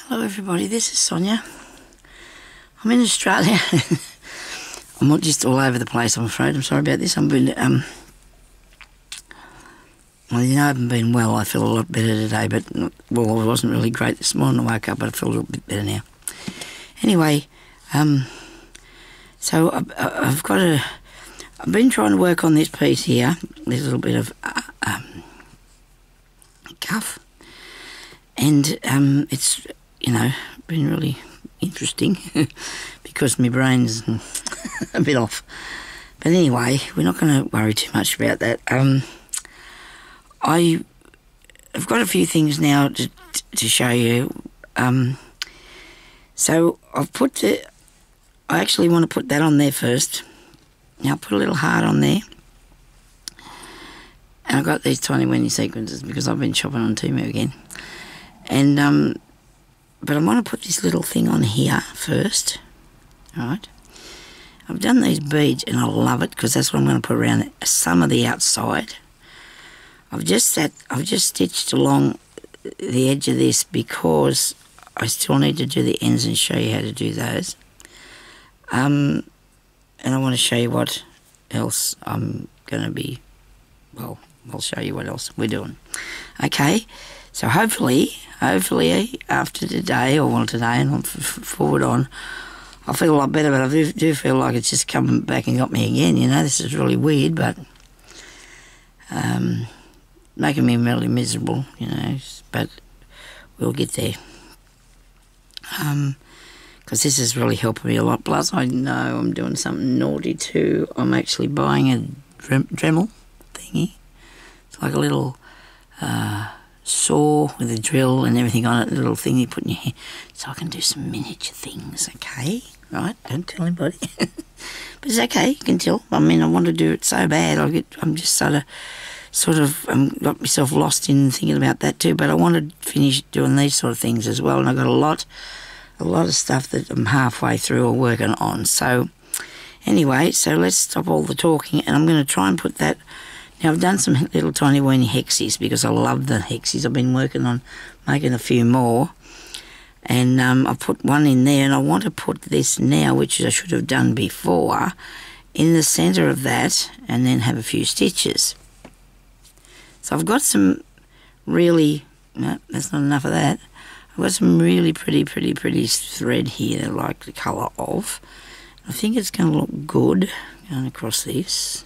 Hello everybody, this is Sonya. I'm in Australia. I'm not just all over the place, I'm afraid. I'm sorry about this. Well, I haven't been well. I feel a lot better today, but well, I wasn't really great this morning. I woke up, but I feel a little bit better now. Anyway, so I've been trying to work on this piece here. There's a little bit of cuff, and it's been really interesting because my brain's a bit off. But anyway, we're not going to worry too much about that. I've got a few things now to show you. So I actually want to put that on there first. Now I'll put a little heart on there. And I've got these tiny weeny sequences because I've been shopping on Temu again. And but I want to put this little thing on here first. Alright. I've done these beads and I love it because that's what I'm going to put around some of the outside. I've just stitched along the edge of this because I still need to do the ends and show you how to do those. And I want to show you what else I'm going to be, well, I'll show you what else we're doing. Okay, so hopefully after today, or today and forward on, I'll feel a lot better, but I do feel like it's just coming back and got me again, this is really weird, but making me really miserable, but we'll get there. Because this is really helping me a lot. Plus, I know I'm doing something naughty too. I'm actually buying a Dremel thingy. It's like a little saw with a drill and everything on it, a little thing you put in your hair, so I can do some miniature things, okay? Right? Don't tell anybody. But it's okay, you can tell. I mean, I want to do it so bad. I'm just sort of got myself lost in thinking about that too, but I want to finish doing these sort of things as well, and I've got a lot of stuff that I'm halfway through or working on. So anyway, so let's stop all the talking, and I'm going to try and put that. Now I've done some little tiny weeny hexies because I love the hexies. I've been working on making a few more, and I put one in there, and I want to put this now, which I should have done before, in the centre of that, and then have a few stitches. So I've got some really, no, that's not enough of that. I've got some really pretty thread here that I like the colour of. I think it's going to look good going across this.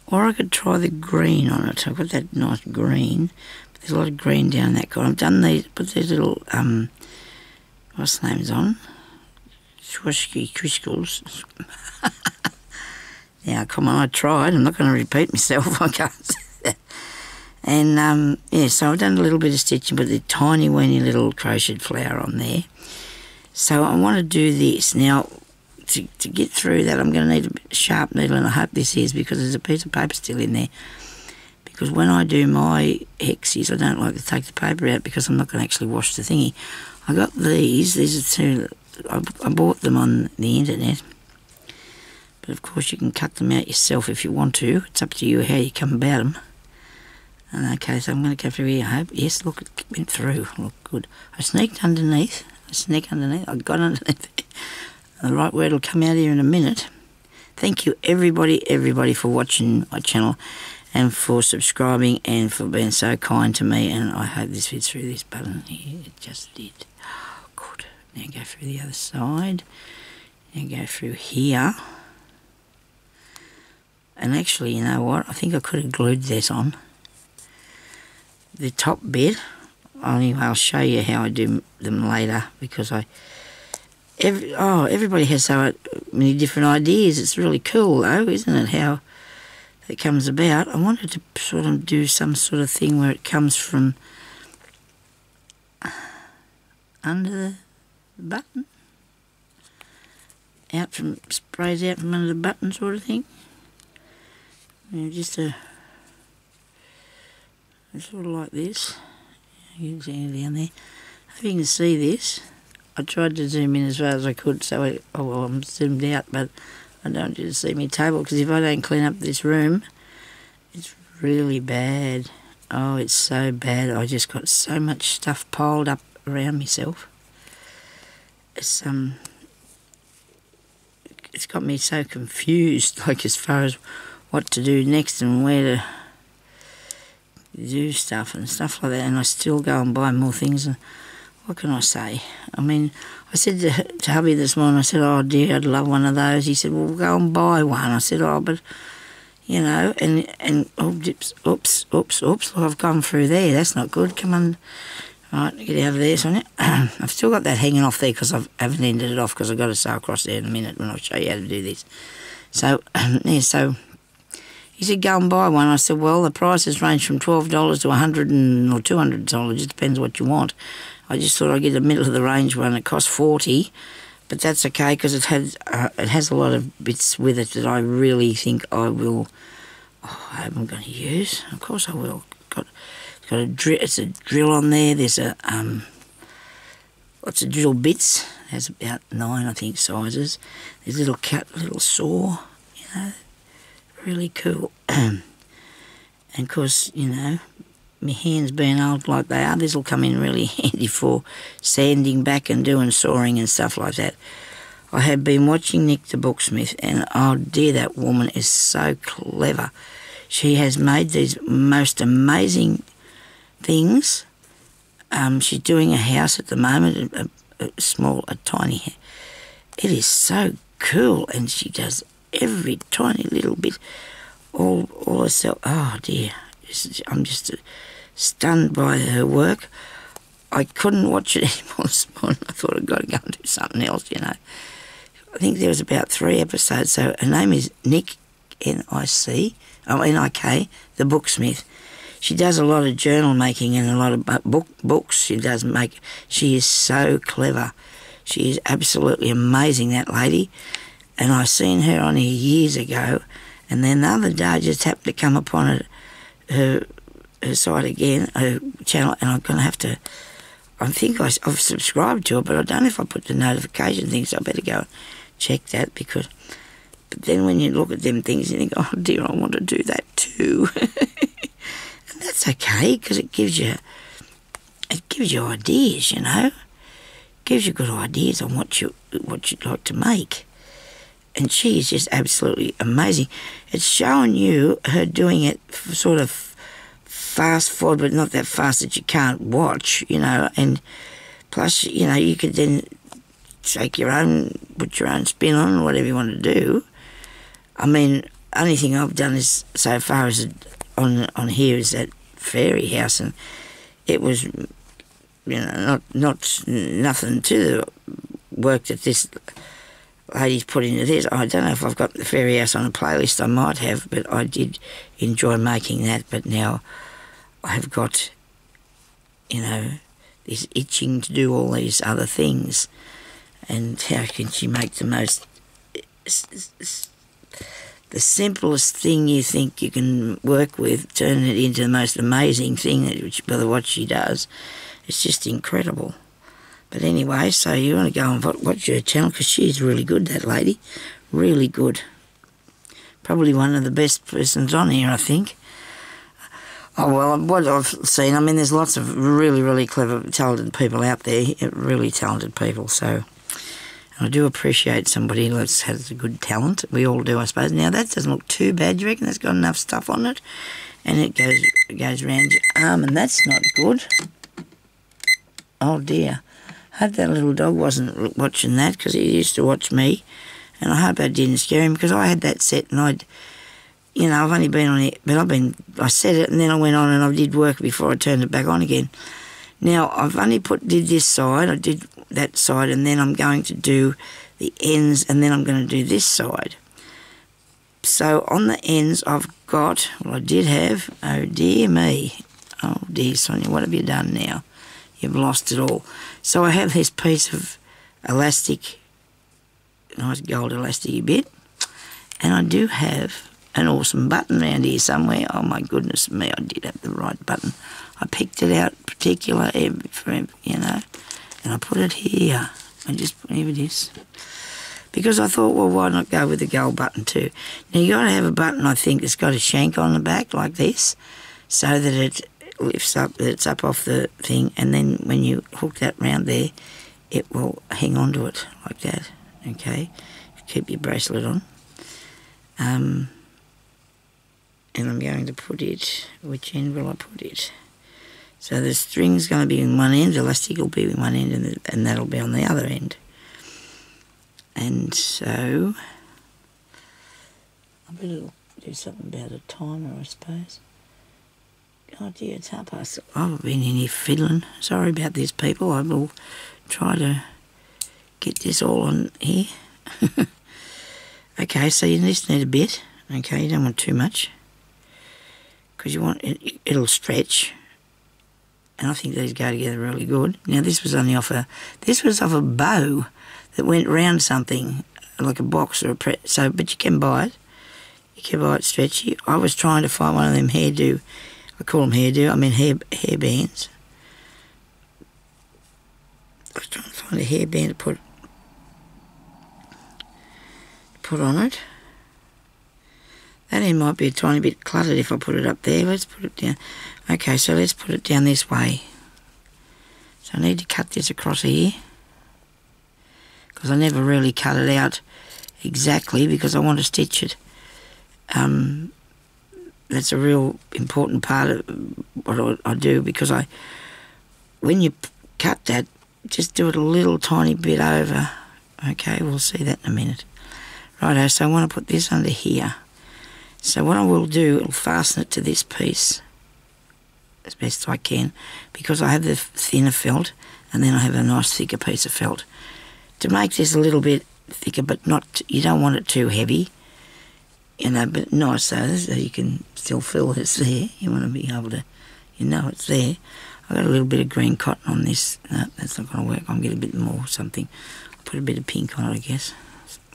Or I could try the green on it. I've got that nice green. But there's a lot of green down that corner. I've done these, put these little, what's the names on? Swishky crystals. Now, come on, I tried. I'm not going to repeat myself. I can't say that. And, yeah, so I've done a little bit of stitching, but the tiny, weeny little crocheted flower on there. So I want to do this. Now, to get through that, I'm going to need a sharp needle, and I hope this is, because there's a piece of paper still in there. Because when I do my hexies, I don't like to take the paper out because I'm not going to actually wash the thingy. I got these are two, I bought them on the internet. But of course you can cut them out yourself if you want to. It's up to you how you come about them. And okay, so I'm going to go through here, I hope. Yes, look, it went through. Look good. I sneaked underneath. I got underneath it. The right word will come out here in a minute. Thank you everybody for watching my channel and for subscribing and for being so kind to me, and I hope this fits through this button here. It just did. Oh, good. Now go through the other side. Now go through here. And actually, you know what? I think I could have glued this on. The top bit. Anyway, I'll show you how I do them later, because everybody has so many different ideas. It's really cool though, isn't it, how it comes about. I wanted to sort of do some sort of thing where it comes from under the button, sprays out from under the button sort of thing. Just sort of like this. You can see it down there. I hope you can see this. I tried to zoom in as far as I could, so I'm zoomed out, but I don't want you to see me table, because if I don't clean up this room, it's really bad. Oh, it's so bad. I just got so much stuff piled up around myself. it's got me so confused, like as far as what to do next and where to do stuff and stuff like that, and I still go and buy more things. And what can I say? I mean, I said to hubby this morning, I said, oh dear, I'd love one of those. He said, well, we'll go and buy one. I said, oh, but, you know, and oh, oops, look, I've gone through there. That's not good. Come on. Right, get out of there, Sonia. I've still got that hanging off there because I haven't ended it off because I've got to sew across there in a minute when I'll show you how to do this. So, yeah, so he said, go and buy one. I said, well, the prices range from $12 to $100 or $200. It just depends what you want. I just thought I'd get a middle of the range one. It cost $40, but that's okay because it has a lot of bits with it that I really think I will. I'm going to use. Of course I will. It's got a drill. It's a drill on there. There's a lots of drill bits. It has about 9, I think, sizes. There's a little saw. You know, really cool. And of course, you know, my hands being old like they are, this will come in really handy for sanding back and doing sawing and stuff like that. I have been watching Nick the Booksmith, and oh dear, that woman is so clever. She has made these most amazing things. She's doing a house at the moment, a tiny house. It is so cool, and she does every tiny little bit all herself. Oh dear, I'm just stunned by her work. I couldn't watch it anymore this morning. I thought I'd got to go and do something else, you know. I think there was about 3 episodes. So her name is Nick, N-I-K, the Booksmith. She does a lot of journal making and a lot of books she does make. She is so clever. She is absolutely amazing, that lady. And I seen her on here years ago, and then the other day I just happened to come upon her site again, her channel, and I'm going to have to, I think I've subscribed to it, but I don't know if I put the notification thing, so I better go and check that, because, but then when you look at them things, you think, oh dear, I want to do that too. And that's okay, because it gives you ideas, you know. It gives you good ideas on what you'd like to make. And she is just absolutely amazing. It's showing you her doing it sort of fast forward, but not that fast that you can't watch, you know. And plus, you know, you could then put your own spin on whatever you want to do. I mean, only thing I've done is so far as on here is that fairy house, and it was, you know, not nothing to the work that this lady's put into this. I don't know if I've got the fairy house on a playlist. I might have, but I did enjoy making that. But now I have got, you know, this itching to do all these other things. And how can she make the most, the simplest thing you think you can work with, turn it into the most amazing thing, by what she does. It's just incredible. But anyway, so you want to go and watch her channel, because she's really good, that lady. Really good. Probably one of the best persons on here, I think. Oh, well, what I've seen, I mean, there's lots of really, really clever, talented people out there, really talented people, so I do appreciate somebody that has a good talent. We all do, I suppose. Now, that doesn't look too bad, you reckon? That's got enough stuff on it, and it goes around your arm, and that's not good. Oh, dear. I hope that little dog wasn't watching that, because he used to watch me, and I hope I didn't scare him, because I had that set, and you know, I've only been on it, but I set it, and then I went on and I did work before I turned it back on again. Now, I've only did this side, I did that side, and then I'm going to do the ends, and then I'm going to do this side. So on the ends, I've got, well, I did have, oh dear me, oh dear Sonia, what have you done now? You've lost it all. So I have this piece of elastic, nice gold elastic bit, and I do have an awesome button around here somewhere. Oh my goodness me, I did have the right button. I picked it out particular, for, you know, and I put it here. Here it is. Because I thought, well, why not go with the gold button too? Now you got to have a button, I think, that's got a shank on the back like this, so that it lifts up, that it's up off the thing, and then when you hook that round there, it will hang on to it like that, okay? Keep your bracelet on. And I'm going to put it, which end will I put it? So the string's going to be in one end, the elastic will be in one end, and that'll be on the other end. And so, I better do something about a timer, I suppose. Oh dear, it's 1:30. I've been in here fiddling. Sorry about this, people. I will try to get this all on here. Okay, so you just need a bit. Okay, you don't want too much, because you want it'll stretch. And I think these go together really good. Now this was only off a bow that went round something like a box or a so, but you can buy it. You can buy it stretchy. I was trying to find one of them hairdo. I call them hairdo. I mean hair bands. I was trying to find a hairband to put on it. That end might be a tiny bit cluttered if I put it up there. Let's put it down. Okay, so let's put it down this way. So I need to cut this across here, because I never really cut it out exactly, because I want to stitch it. That's a real important part of what I do, because when you cut that, just do it a little tiny bit over. Okay, we'll see that in a minute. Righto, so I want to put this under here. So what I will do, I'll fasten it to this piece as best I can, because I have the thinner felt, and then I have a nice thicker piece of felt. To make this a little bit thicker, but not, you don't want it too heavy, you know, but nice so you can still feel it's there. You want to be able to, you know it's there. I've got a little bit of green cotton on this. No, that's not going to work. I'll get a bit more something. I'll put a bit of pink on it, I guess.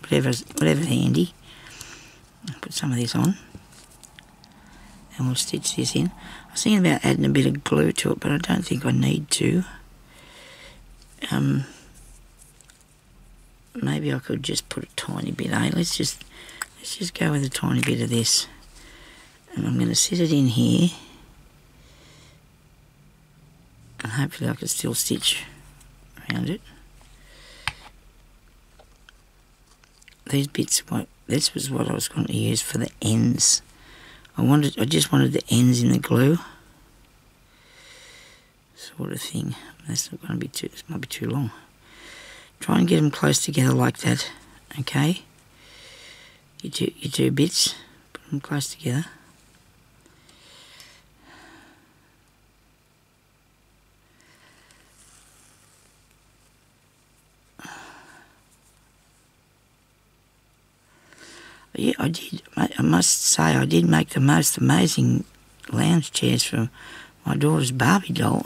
Whatever's handy. I'll put some of this on, and we'll stitch this in. I was thinking about adding a bit of glue to it, but I don't think I need to. Maybe I could just put a tiny bit, eh? Let's just go with a tiny bit of this. And I'm going to sit it in here. And hopefully I can still stitch around it. These bits, this was what I was going to use for the ends. I just wanted the ends in the glue. Sort of thing. That's not going to be too, this might be too long. Try and get them close together like that, okay? Your two bits, put them close together. Yeah, I did. I must say, I did make the most amazing lounge chairs for my daughter's Barbie doll.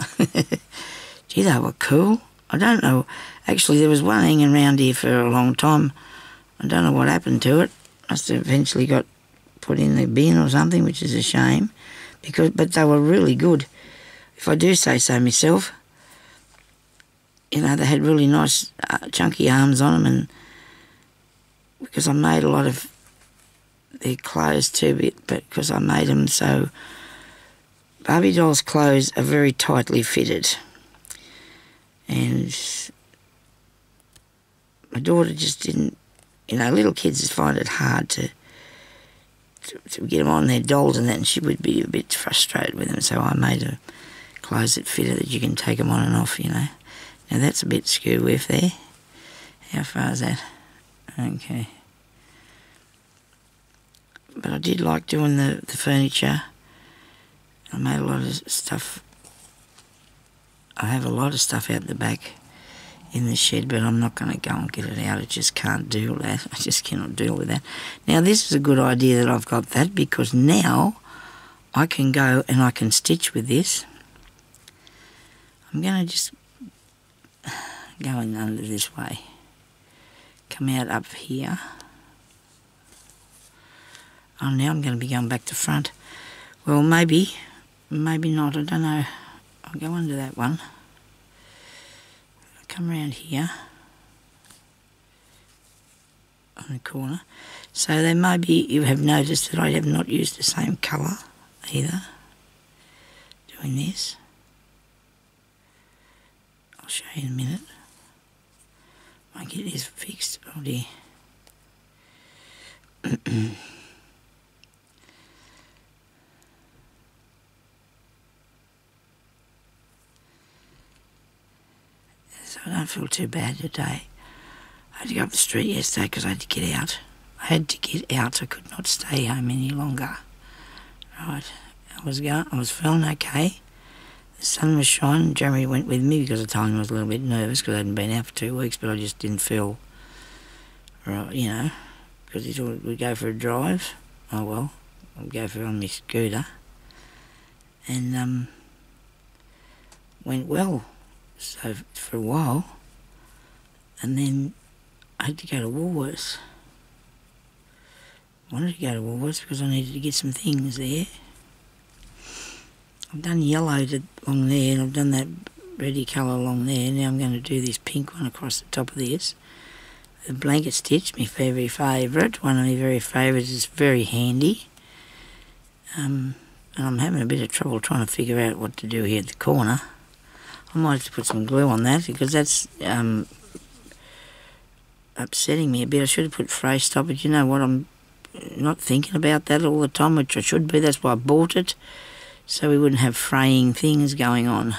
Gee, they were cool. I don't know. Actually, there was one hanging around here for a long time. I don't know what happened to it. Must have eventually got put in the bin or something, which is a shame. But they were really good, if I do say so myself. You know, they had really nice chunky arms on them, and because I made a lot of their clothes too, but because I made them so... Barbie dolls' clothes are very tightly fitted. And my daughter just didn't... You know, little kids just find it hard to get them on their dolls and that, and she would be a bit frustrated with them, so I made her clothes that fitted, that you can take them on and off, you know. Now that's a bit skew-whiff there. How far is that? Okay. But I did like doing the furniture. I made a lot of stuff. I have a lot of stuff out the back in the shed, but I'm not going to go and get it out. I just can't deal with that. I just cannot deal with that. Now this is a good idea that I've got that, because now I can go and I can stitch with this. I'm going to just go in under this way. Come out up here. Oh, now I'm going to be going back to front. Well, maybe not, I don't know. I'll go under that one. I'll come around here on the corner. So they maybe you have noticed that I have not used the same colour either. Doing this. I'll show you in a minute. get this fixed. Oh dear. So I don't feel too bad today. I had to go up the street yesterday because I had to get out. I had to get out. I could not stay home any longer. Right. I was feeling okay. The sun was shining. Jeremy went with me because I told him I was a little bit nervous because I hadn't been out for 2 weeks, but I just didn't feel right, you know, because he thought we'd go for a drive. Oh well, I'll go for it on my scooter. And went well. So for a while, and then I had to go to Woolworths. I wanted to go to Woolworths because I needed to get some things there. I've done yellow along there, and I've done that reddy colour along there. Now I'm going to do this pink one across the top of this. The blanket stitch, my very favourite, one of my very favourites, is very handy. And I'm having a bit of trouble trying to figure out what to do here at the corner. I might have to put some glue on that because that's upsetting me a bit. I should have put fray stop, but you know what, I'm not thinking about that all the time, which I should be. That's why I bought it, so we wouldn't have fraying things going on.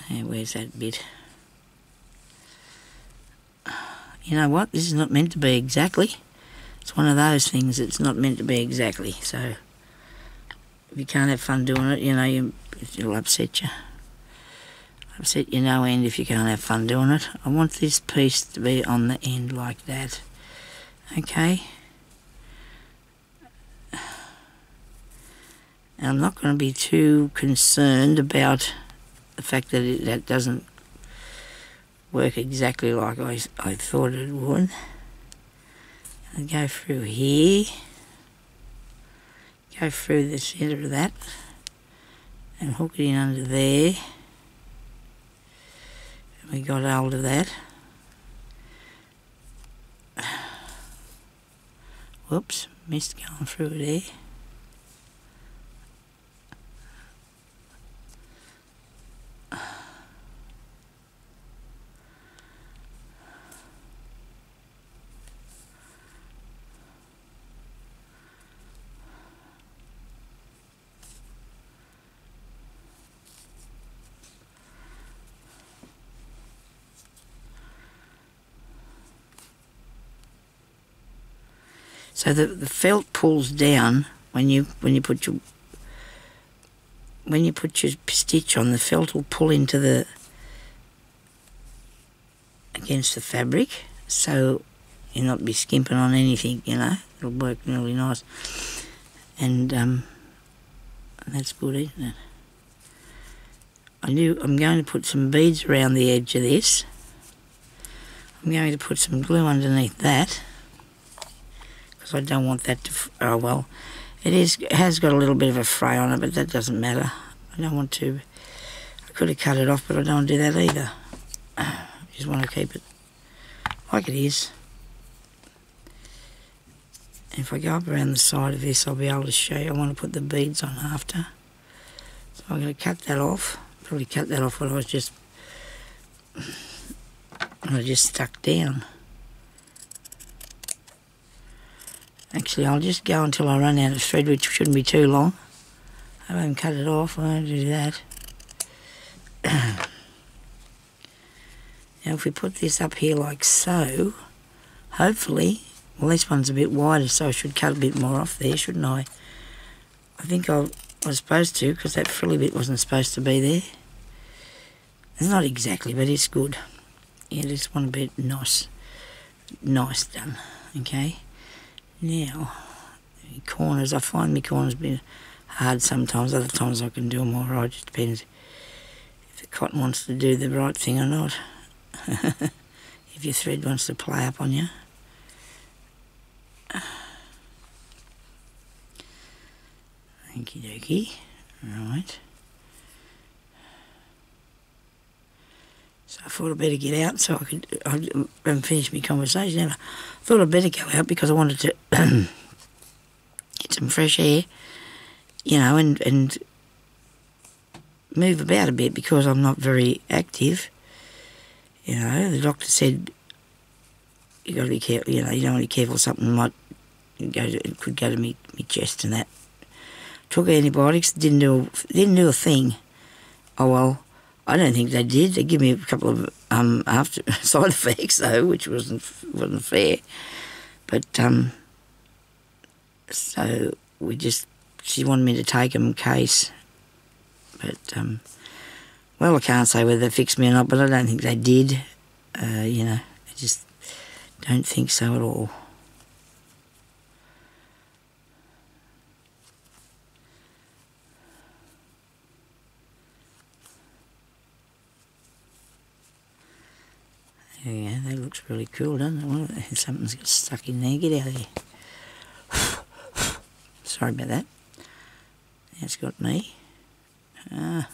Hey, where's that bit? You know what, this is not meant to be exactly. It's one of those things that's not meant to be exactly, so if you can't have fun doing it, you know, it'll upset you. Upset you no end if you can't have fun doing it. I want this piece to be on the end like that. Okay. And I'm not going to be too concerned about the fact that that doesn't work exactly like I thought it would. I'll go through here. Go through the centre of that and hook it in under there. And we got hold of that. Whoops, missed going through there. So the felt pulls down when you put your stitch on. The felt will pull into against the fabric, so you'll not be skimping on anything. You know, it'll work really nice, and that's good, isn't it? I'm going to put some beads around the edge of this. I'm going to put some glue underneath that. I don't want that to, oh well, it has got a little bit of a fray on it, but that doesn't matter. I don't want to, I could have cut it off, but I don't want to do that either. I just want to keep it like it is. And if I go up around the side of this, I'll be able to show you. I want to put the beads on after. So I'm going to cut that off. Probably cut that off when I just stuck down. Actually, I'll just go until I run out of thread, which shouldn't be too long. I won't cut it off, I won't do that. Now if we put this up here like so, hopefully, well this one's a bit wider, so I should cut a bit more off there, shouldn't I? I think I was supposed to, because that frilly bit wasn't supposed to be there. It's not exactly, but it's good. Yeah, just want a bit nice done, okay? Now, corners, I find my corners a bit hard sometimes, other times I can do them all right, it just depends if the cotton wants to do the right thing or not. If your thread wants to play up on you. Okie dokie, right. So I thought I'd better get out so I haven't finished my conversation ever. I thought I'd better go out because I wanted to get some fresh air, you know, and move about a bit because I'm not very active. You know, the doctor said you got to be careful. You know, you don't want to be careful. Something might it could go to me chest and that. Took antibiotics, didn't do a thing. Oh well, I don't think they did. They give me a couple of after side effects though, which wasn't fair. But so she wanted me to take them in case. But well, I can't say whether they fixed me or not, but I don't think they did. You know, I just don't think so at all. Yeah, that looks really cool, doesn't it? Well, something's got stuck in there. Get out of there. Sorry about that. That's got me. And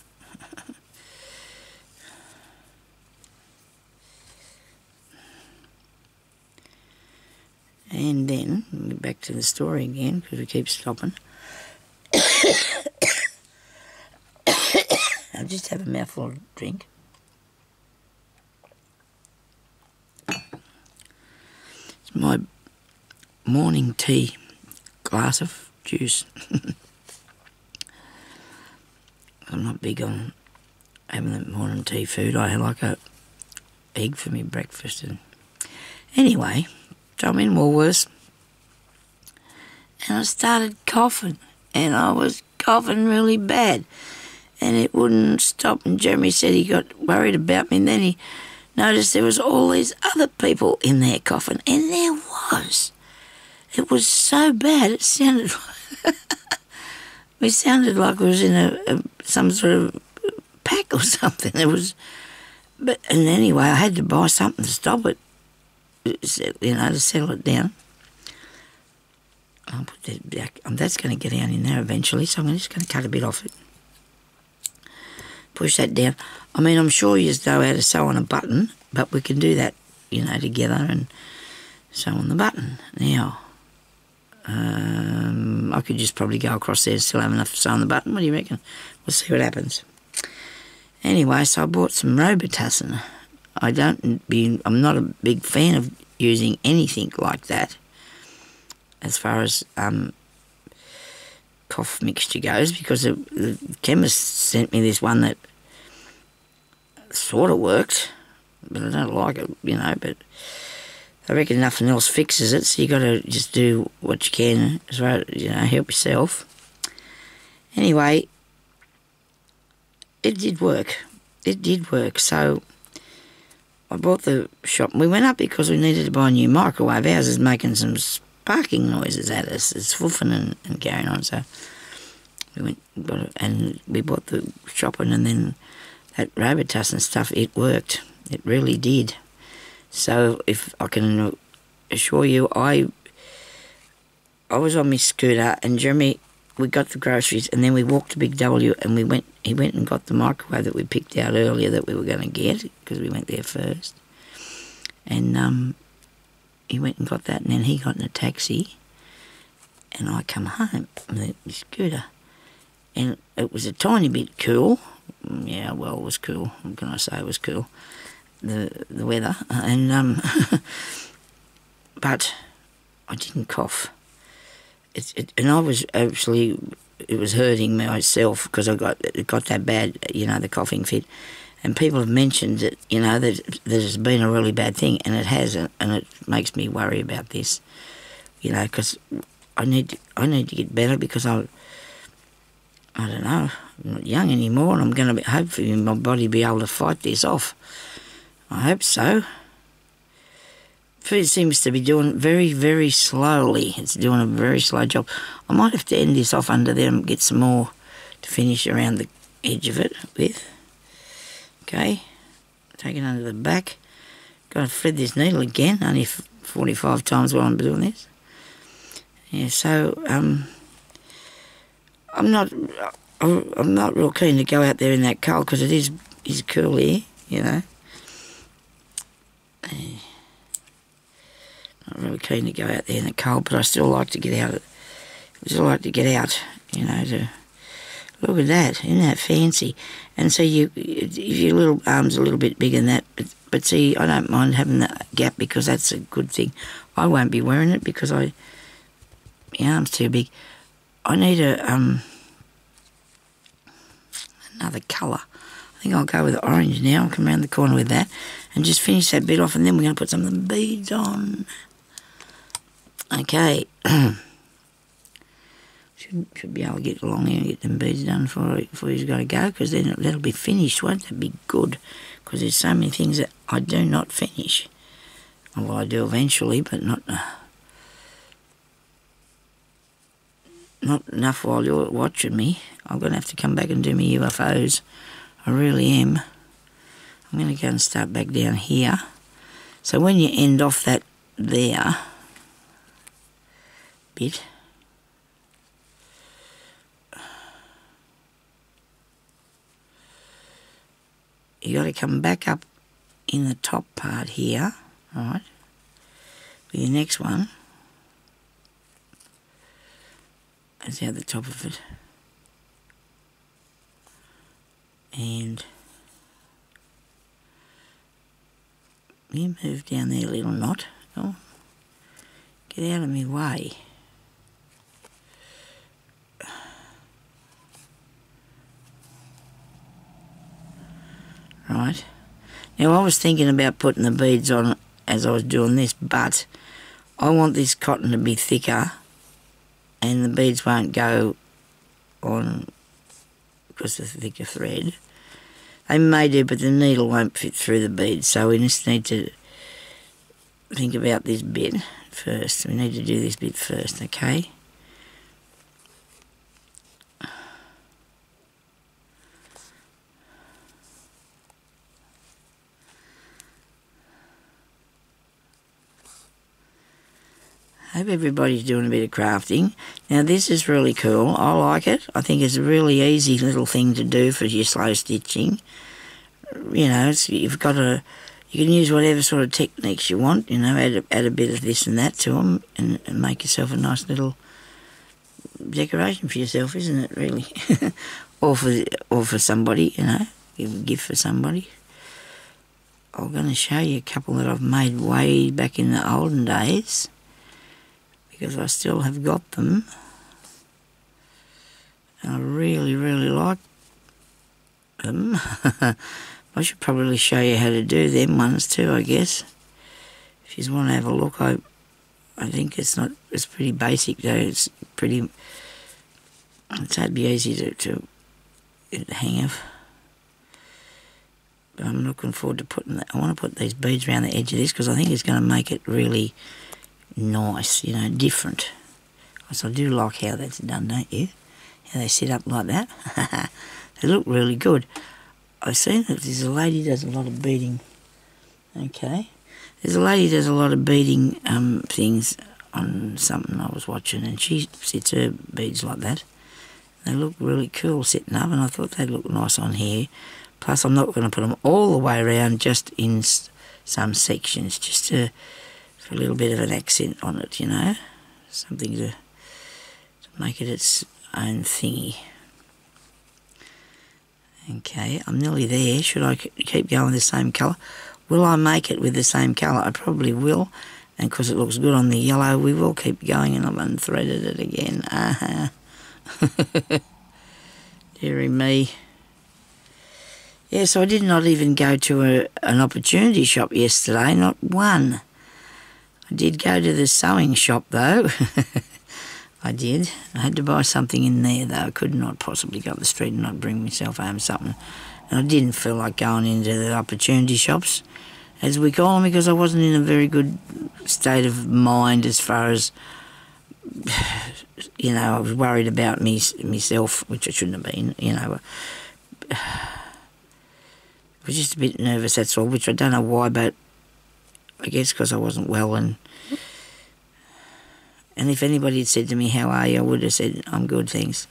then, we'll get back to the story again, because we keep stopping. I'll just have a mouthful of drink. It's my morning tea glass of juice. I'm not big on having the morning tea food. I like a egg for me breakfast. And anyway, so I'm in Woolworths and I started coughing, and I was coughing really bad and it wouldn't stop, and Jeremy said he got worried about me, and then he noticed there was all these other people in there coughing, and there was. It was so bad, it sounded like we sounded like we was in some sort of pack or something. It was, and anyway, I had to buy something to stop it, you know, to settle it down. I'll put that back. That's going to get down in there eventually, so I'm just going to cut a bit off it. Push that down. I mean, I'm sure you know how to sew on a button, but we can do that, you know, together and sew on the button. Now, I could just probably go across there and still have enough to sew on the button. What do you reckon? We'll see what happens. Anyway, so I bought some Robitussin. I'm not a big fan of using anything like that as far as cough mixture goes, because the chemist sent me this one that sort of worked, but I don't like it, you know, but I reckon nothing else fixes it, so you got to just do what you can as well, you know, help yourself. Anyway, it did work. It did work, so I bought the shop, and we went up because we needed to buy a new microwave. Ours is making some sparking noises at us. It's woofing and carrying on, so we went and we bought the shopping, and then that Robitussin stuff, it worked. It really did. So if I can assure you, I was on my scooter, and Jeremy, we got the groceries, and then we walked to Big W, and he went and got the microwave that we picked out earlier that we were going to get, because we went there first. And he went and got that, and then he got in a taxi, and I come home with the scooter. And it was a tiny bit cool. Yeah, well, it was cool. What can I say? It was cool. The weather. And but I didn't cough. And I was actually, it was hurting me myself, because it got that bad, you know, the coughing fit. And people have mentioned that, you know, that there's been a really bad thing, and it hasn't, and it makes me worry about this, you know, because I need to get better, because I don't know, I'm not young anymore, and I'm going to hopefully my body be able to fight this off. I hope so. Food seems to be doing very, very slowly. It's doing a very slow job. I might have to end this off under there and get some more to finish around the edge of it with. Okay, take it under the back. Got to thread this needle again, only 45 times while I'm doing this. Yeah, so I'm not real keen to go out there in that cold, because it is cool here, you know. Not really keen to go out there in the cold, but I still like to get out. You know, to Look at that, isn't that fancy? And so your little arm's a little bit bigger than that, but see, I don't mind having that gap because that's a good thing. I won't be wearing it because my arm's too big. I need another colour. I think I'll go with orange now. I'll come around the corner with that and just finish that bit off, and then we're going to put some of the beads on. Okay. Should be able to get along here and get them beads done before he's got to go, because then that'll be finished. Won't that be good? Because there's so many things that I do not finish. Well, I do eventually, but not enough while you're watching me. I'm going to have to come back and do my UFOs. I really am. I'm going to go and start back down here. So when you end off that there bit, you got to come back up in the top part here, right, with your next one. That's out the top of it. And you move down there, little knot. Oh, get out of my way. Right. Now I was thinking about putting the beads on as I was doing this, but I want this cotton to be thicker and the beads won't go on because of the thicker thread. They may do, but the needle won't fit through the beads, so we just need to think about this bit first. We need to do this bit first, okay? Hope everybody's doing a bit of crafting. Now this is really cool. I like it. I think it's a really easy little thing to do for your slow stitching. You know, you can use whatever sort of techniques you want. You know, add a bit of this and that to them, and make yourself a nice little decoration for yourself, isn't it? Really, or for somebody. You know, give a gift for somebody. I'm going to show you a couple that I've made way back in the olden days, because I still have got them, and I really, really like them. I should probably show you how to do them ones too, I guess. If you want to have a look, I think it's pretty basic though. It's that'd be easy to get the hang of. But I'm looking forward to putting that. I want to put these beads around the edge of this because I think it's going to make it really nice, you know, different. So I do like how that's done, don't you? How they sit up like that. They look really good. I've seen that there's a lady does a lot of beading. Okay. There's a lady does a lot of beading things on something I was watching, and she sits her beads like that. They look really cool sitting up, and I thought they'd look nice on here. Plus I'm not going to put them all the way around, just in some sections, just for a little bit of an accent on it, you know, something to make it its own thingy. Okay, I'm nearly there. Should I keep going with the same colour? Will I make it with the same colour? I probably will, and because it looks good on the yellow, we will keep going, and I've unthreaded it again. Dearie me. Yeah, so I did not even go to an opportunity shop yesterday, not one. I did go to the sewing shop though. I did. I had to buy something in there though. I could not possibly go up the street and not bring myself home something. And I didn't feel like going into the opportunity shops, as we call them, because I wasn't in a very good state of mind as far as, you know, I was worried about myself, which I shouldn't have been, you know. I was just a bit nervous, that's all, which I don't know why, but I guess because I wasn't well, and if anybody had said to me, how are you, I would have said, I'm good, thanks,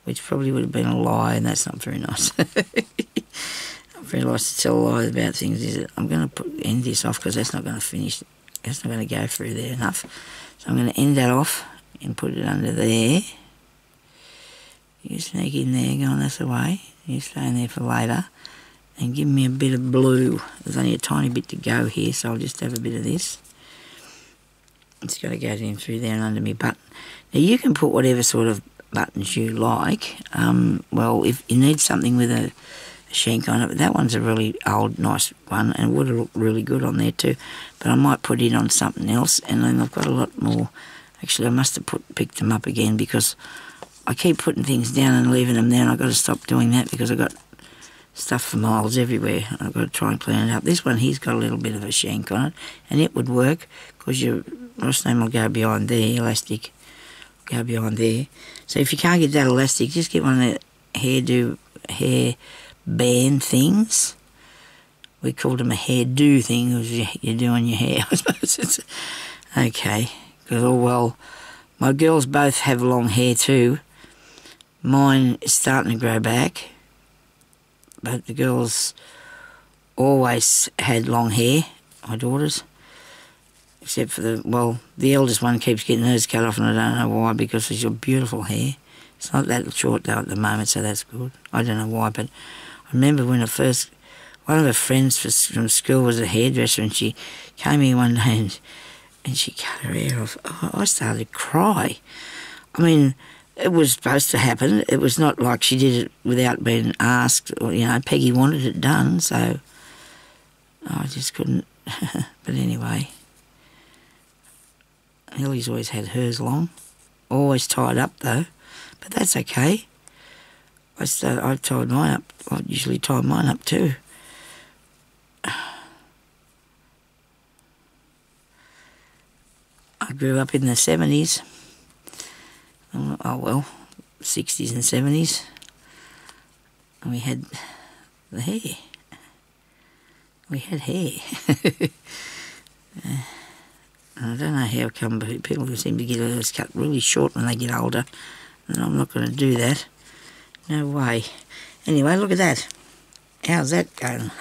which probably would have been a lie, and that's not very nice. Not very nice to tell lies about things, is it? I'm going to end this off because that's not going to finish, that's not going to go through there enough. So I'm going to end that off and put it under there. You sneak in there, going this away. You stay in there for later. And give me a bit of blue. There's only a tiny bit to go here, so I'll just have a bit of this. It's got to go in through there and under my button. Now you can put whatever sort of buttons you like. Well, if you need something with a shank on it, but that one's a really old, nice one, and it would have looked really good on there too. But I might put it on something else, and then I've got a lot more. Actually, I must have picked them up again because I keep putting things down and leaving them there, and I've got to stop doing that because I've got stuff for miles everywhere. I've got to try and clean it up. This one here's got a little bit of a shank on it, and it would work because your name will go behind there, elastic go behind there. So if you can't get that elastic, just get one of the hair band things. We called them a hairdo thing, because you do on your hair, I suppose. It's, okay, because, oh well, my girls both have long hair too. Mine is starting to grow back, but the girls always had long hair, my daughters, except for the eldest one keeps getting hers cut off, and I don't know why, because it's your beautiful hair. It's not that short though at the moment, so that's good. I don't know why, but I remember when one of her friends from school was a hairdresser, and she came here one day and she cut her hair off. Oh, I started to cry. I mean, it was supposed to happen. It was not like she did it without being asked, or, Peggy wanted it done, so I just couldn't. But anyway, Lily's always had hers long, always tied up though, but that's okay. I tied mine up. I usually tie mine up too. I grew up in the 70s. Oh well, 60s and 70s. And we had the hair. We had hair. I don't know how come people seem to get theirs cut really short when they get older. And I'm not going to do that. No way. Anyway, look at that. How's that going?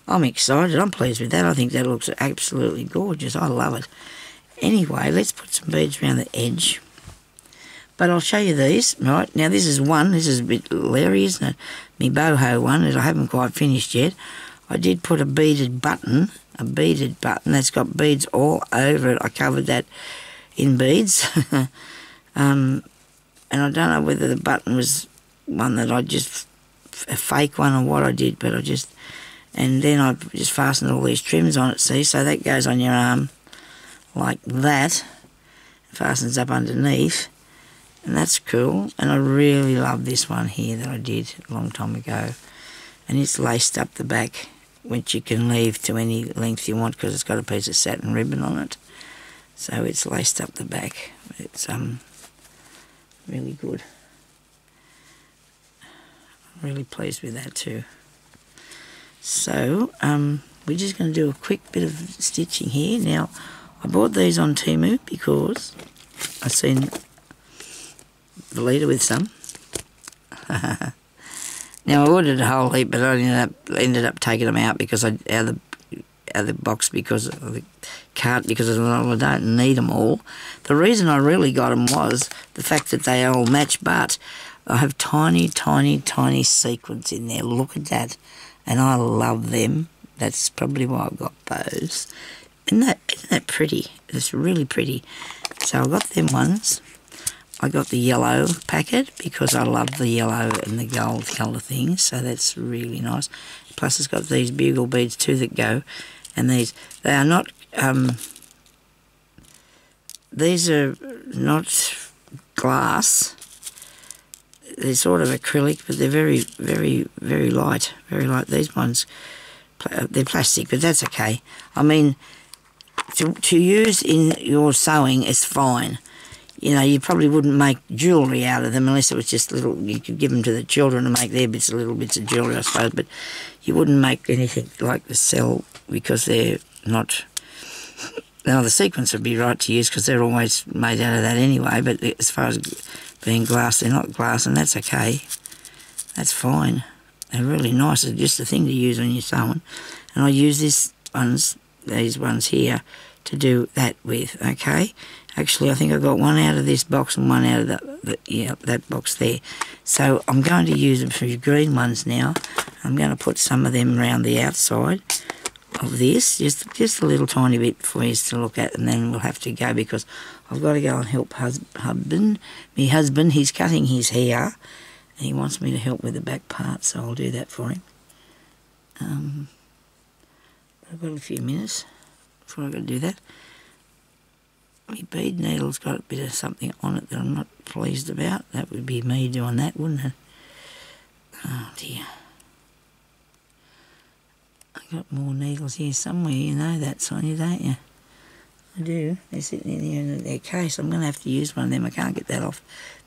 I'm excited. I'm pleased with that. I think that looks absolutely gorgeous. I love it. Anyway, let's put some beads around the edge. But I'll show you these. Right, now this is one. This is a bit leery, isn't it? Me boho one that I haven't quite finished yet. I did put a beaded button that's got beads all over it. I covered that in beads. And I don't know whether the button was one that I just, a fake one or what I did, but and then I just fastened all these trims on it, see, so that goes on your arm like that, fastens up underneath, and that's cool. And I really love this one here that I did a long time ago, and it's laced up the back, which you can leave to any length you want because it's got a piece of satin ribbon on it, so it's laced up the back. It's really good. I'm really pleased with that too. So we're just going to do a quick bit of stitching here. Now I bought these on Temu because I seen the leader with some. Now I ordered a whole heap, but I ended up taking them out because out of the box because of the cart, because I don't need them all. The reason I really got them was the fact that they all match, but I have tiny, tiny, tiny sequins in there. Look at that. And I love them. That's probably why I got those. Isn't that pretty? It's really pretty. So I got them ones. I got the yellow packet because I love the yellow and the gold colour things. So that's really nice. Plus it's got these bugle beads too that go. And they are not, these are not glass. They're sort of acrylic, but they're very, very, very light. Very light. These ones, they're plastic, but that's okay. I mean, to use in your sewing is fine. You probably wouldn't make jewellery out of them unless it was just little, you could give them to the children and make their little bits of jewellery, I suppose, but you wouldn't make anything like the cell because they're not. Now, the sequins would be right to use because they're always made out of that anyway, but as far as being glass, they're not glass, and that's okay. That's fine. They're really nice. It's just a thing to use when you're sewing. And I use these ones here to do that with, okay? Actually, I think I got one out of this box and one out of that box there. So I'm going to use them for your green ones now. I'm going to put some of them around the outside of this, just a little tiny bit for you to look at, and then we'll have to go because I've got to go and help my husband. He's cutting his hair, and he wants me to help with the back part, so I'll do that for him. I've got a few minutes before I've got to do that. My bead needle's got a bit of something on it that I'm not pleased about. That would be me doing that, wouldn't it? Oh dear. I've got more needles here somewhere, you know that, Sonya, don't you? I do. They're sitting in there in their case. I'm going to have to use one of them. I can't get that off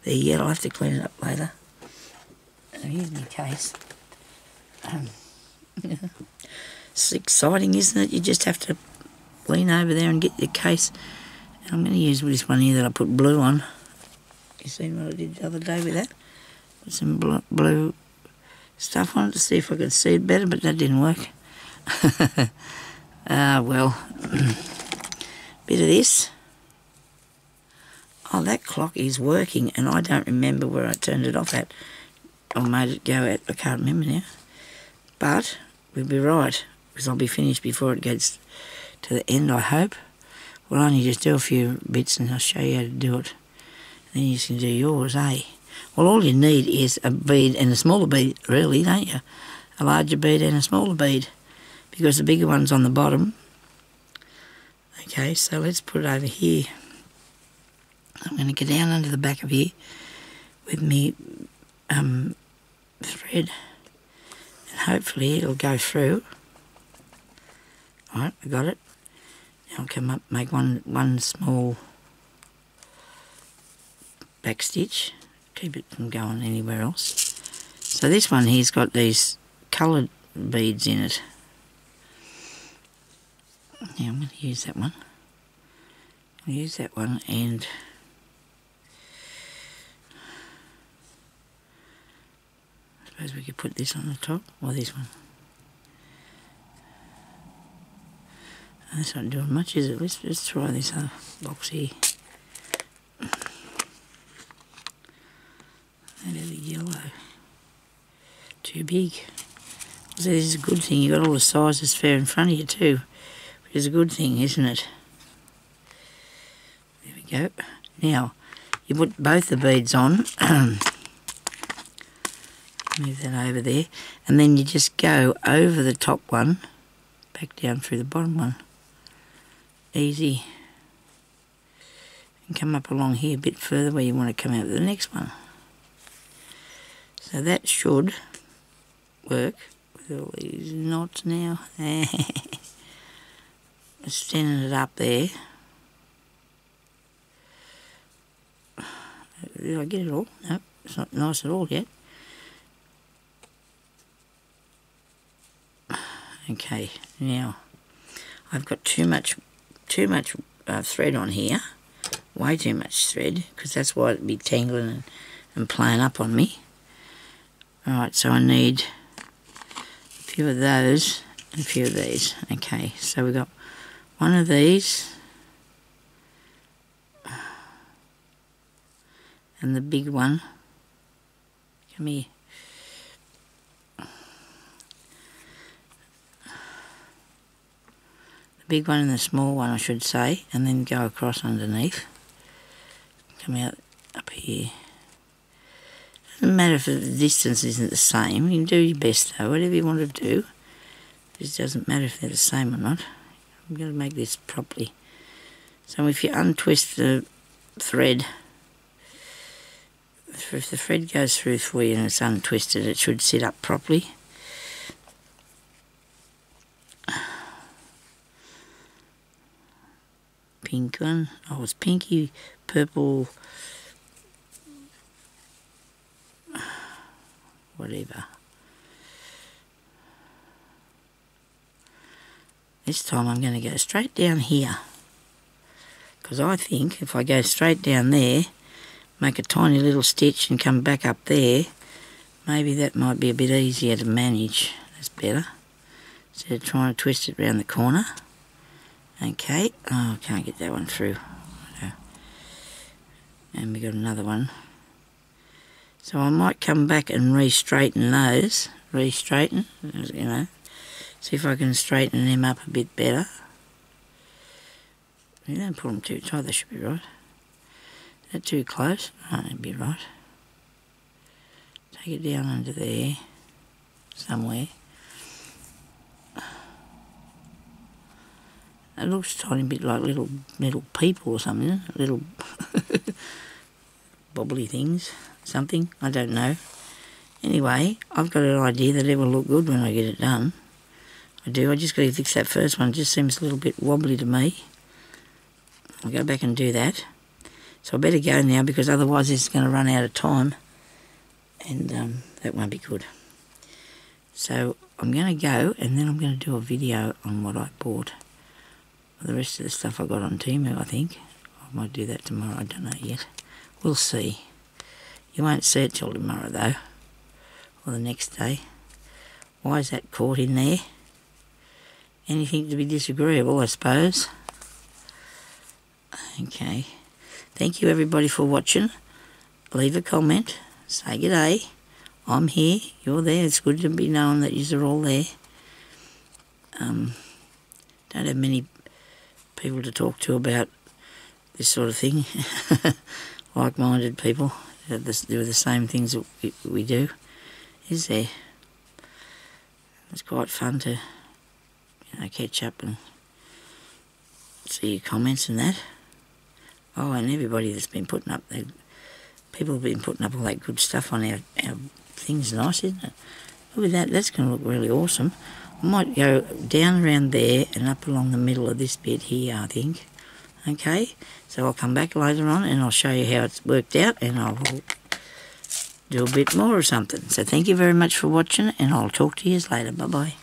there yet. I'll have to clean it up later. Here's my case. It's exciting, isn't it? You just have to lean over there and get your case. I'm going to use this one here that I put blue on. You seen what I did the other day with that? Put some blue stuff on it to see if I could see it better, but that didn't work. Well, bit of this. Oh, that clock is working, and I don't remember where I turned it off at or made it go at. I can't remember now. But we'll be right, because I'll be finished before it gets to the end, I hope. We'll only just do a few bits and I'll show you how to do it. And then you can do yours, eh? Well, all you need is a bead and a smaller bead, really, don't you? A larger bead and a smaller bead, because the bigger one's on the bottom. Okay, so let's put it over here. I'm going to go down under the back of here with me thread, and hopefully it'll go through. Alright, I got it. I'll come up, make one small back stitch, keep it from going anywhere else. So this one here's got these coloured beads in it. Now I'm going to use that one. I'll use that one, and I suppose we could put this on the top, or this one. That's not doing much, is it? Let's just try this other box here. That is a yellow. Too big. So this is a good thing. You've got all the sizes fair in front of you too, which is a good thing, isn't it? There we go. Now, you put both the beads on. Move that over there. And then you just go over the top one, back down through the bottom one. Easy, and come up along here a bit further where you want to come out with the next one. So that should work with all these knots now. Standing it up there. Did I get it all? No, it's not nice at all yet. Okay, now I've got too much thread on here, way too much thread, because that's why it'd be tangling and playing up on me. Alright, so I need a few of those and a few of these. Okay, so we've got one of these and the big one. Come here. Big one and the small one, I should say, and then go across underneath. Come out up here. Doesn't matter if the distance isn't the same. You can do your best though, whatever you want to do. It just doesn't matter if they're the same or not. I'm going to make this properly. So if you untwist the thread, if the thread goes through for you and it's untwisted, it should sit up properly. Pink one. Oh, it's pinky, purple, whatever. This time I'm going to go straight down here, because I think if I go straight down there, make a tiny little stitch and come back up there, maybe that might be a bit easier to manage. That's better. Instead of trying to twist it around the corner. Okay, oh, I can't get that one through. And we got another one. So I might come back and re-straighten those. Re-straighten, you know. See if I can straighten them up a bit better. You don't pull them too tight, they should be right. Is that too close? Oh, that'd be right. Take it down under there, somewhere. It looks a tiny bit like little people or something, isn't it? Little bobbly things, something, I don't know. Anyway, I've got an idea that it will look good when I get it done. I do, I just got to fix that first one, it just seems a little bit wobbly to me. I'll go back and do that. So I better go now because otherwise it's going to run out of time and that won't be good. So I'm going to go and then I'm going to do a video on what I bought. The rest of the stuff I got on Temu, I think. I might do that tomorrow, I don't know yet. We'll see. You won't see it till tomorrow though, or the next day. Why is that caught in there? Anything to be disagreeable, I suppose. Okay. Thank you everybody for watching. Leave a comment. Say good day. I'm here. You're there. It's good to be known that you're all there. Don't have many people to talk to about this sort of thing. Like-minded people that do the same things that we do. Is there? It's quite fun to, you know, catch up and see your comments and that. Oh, and everybody that's been putting up, people have been putting up all that good stuff on our things. Nice, isn't it? Look at that, that's going to look really awesome. I might go down around there and up along the middle of this bit here, I think. Okay, so I'll come back later on and I'll show you how it's worked out and I'll do a bit more or something. So thank you very much for watching and I'll talk to you later. Bye-bye.